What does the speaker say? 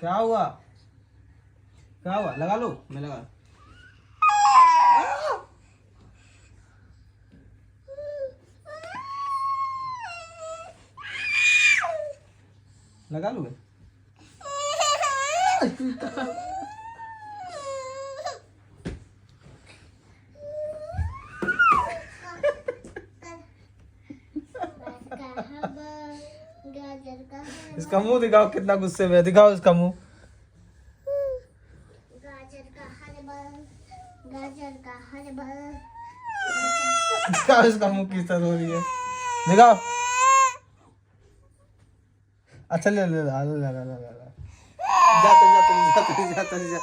क्या हुआ? क्या हुआ? लगा लो, मैं लगा। लगा लो। इसका मुंह दिखाओ, कितना गुस्से में है। दिखाओ इसका मुंह। गाजर का हलवा, गाजर का हलवा। दिखाओ इसका मुंह किस तरह हो रही है। दिखाओ। अच्छा ले ले ले ले ले ले ले। जाते जाते जाते जाते जा।